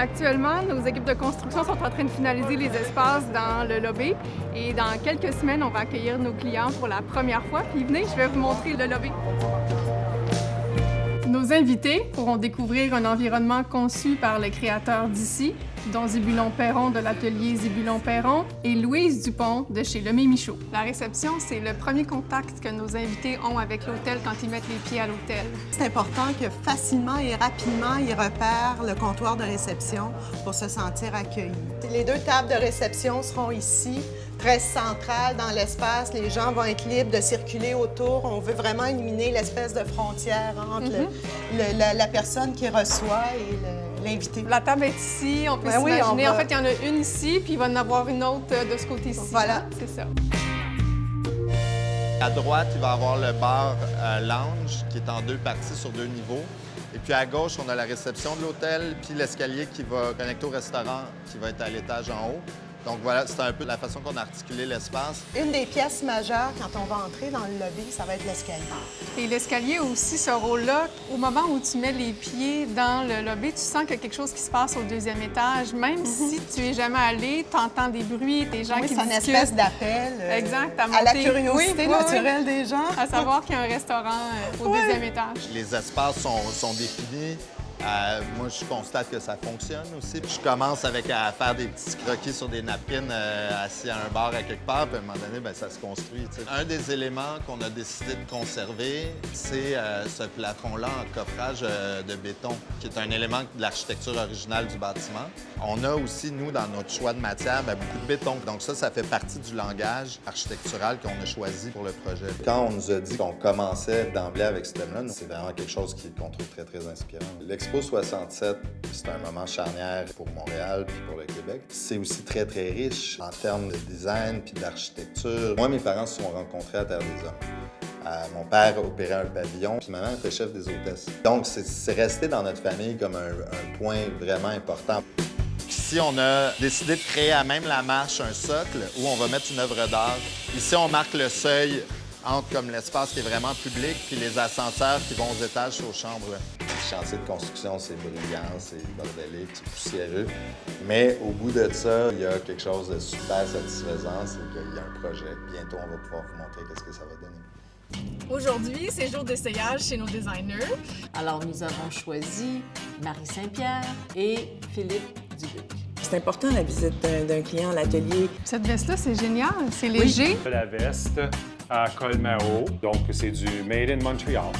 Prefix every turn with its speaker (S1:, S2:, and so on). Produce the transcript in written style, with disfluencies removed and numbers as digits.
S1: Actuellement, nos équipes de construction sont en train de finaliser les espaces dans le lobby et dans quelques semaines, on va accueillir nos clients pour la première fois. Puis venez, je vais vous montrer le lobby. Nos invités pourront découvrir un environnement conçu par le créateur d'ici, dont Zébulon Perron de l'atelier Zébulon Perron et Louise Dupont de chez Lemay Michaud. La réception, c'est le premier contact que nos invités ont avec l'hôtel quand ils mettent les pieds à l'hôtel.
S2: C'est important que facilement et rapidement, ils repèrent le comptoir de réception pour se sentir accueillis. Les deux tables de réception seront ici, très centrales dans l'espace. Les gens vont être libres de circuler autour. On veut vraiment éliminer l'espèce de frontière entre la personne qui reçoit et l'invité.
S1: La table est ici, on peut s'imaginer. En fait, il y en a une ici, puis il va en avoir une autre de ce côté-ci.
S2: Voilà.
S1: C'est ça.
S3: À droite, il va y avoir le bar lounge qui est en deux parties sur deux niveaux. Et puis à gauche, on a la réception de l'hôtel, puis l'escalier qui va connecter au restaurant qui va être à l'étage en haut. Donc voilà, c'est un peu la façon qu'on a articulé l'espace.
S2: Une des pièces majeures quand on va entrer dans le lobby, ça va être l'escalier.
S1: Et l'escalier a aussi ce rôle-là. Au moment où tu mets les pieds dans le lobby, tu sens qu'il y a quelque chose qui se passe au deuxième étage. Même si tu es jamais allé, tu entends des bruits, des gens qui discutent.
S2: C'est une espèce d'appel
S1: exact,
S2: à la curiosité naturelle des gens.
S1: À savoir qu'il y a un restaurant au deuxième étage.
S3: Les espaces sont définis. Moi, je constate que ça fonctionne aussi. Puis je commence à faire des petits croquis sur des napkins assis à un bar à quelque part. Puis à un moment donné, bien, ça se construit. T'sais. Un des éléments qu'on a décidé de conserver, c'est ce plafond-là en coffrage de béton, qui est un élément de l'architecture originale du bâtiment. On a aussi, nous, dans notre choix de matière, bien, beaucoup de béton. Donc ça fait partie du langage architectural qu'on a choisi pour le projet. Quand on nous a dit qu'on commençait d'emblée avec ce thème-là, c'est vraiment quelque chose qu'on trouve très, très inspirant. L'Expo 67, c'est un moment charnière pour Montréal puis pour le Québec. C'est aussi très, très riche en termes de design puis d'architecture. Moi, mes parents se sont rencontrés à Terre des Hommes. Mon père opérait un pavillon, puis maman était chef des hôtesses. Donc, c'est resté dans notre famille comme un point vraiment important. Ici, on a décidé de créer à même la marche un socle où on va mettre une œuvre d'art. Ici, on marque le seuil entre comme l'espace qui est vraiment public puis les ascenseurs qui vont aux étages aux chambres. Le chantier de construction, c'est brillant, c'est bordélique, c'est poussiéreux. Mais au bout de ça, il y a quelque chose de super satisfaisant, c'est qu'il y a un projet. Bientôt, on va pouvoir vous montrer qu'est-ce que ça va donner.
S1: Aujourd'hui, c'est jour d'essayage chez nos designers.
S4: Alors, nous avons choisi Marie Saint-Pierre et Philippe Dubuc.
S2: C'est important, la visite d'un client à l'atelier.
S1: Cette veste-là, c'est génial. C'est léger.
S5: La veste à col Mao, donc c'est du Made in Montreal.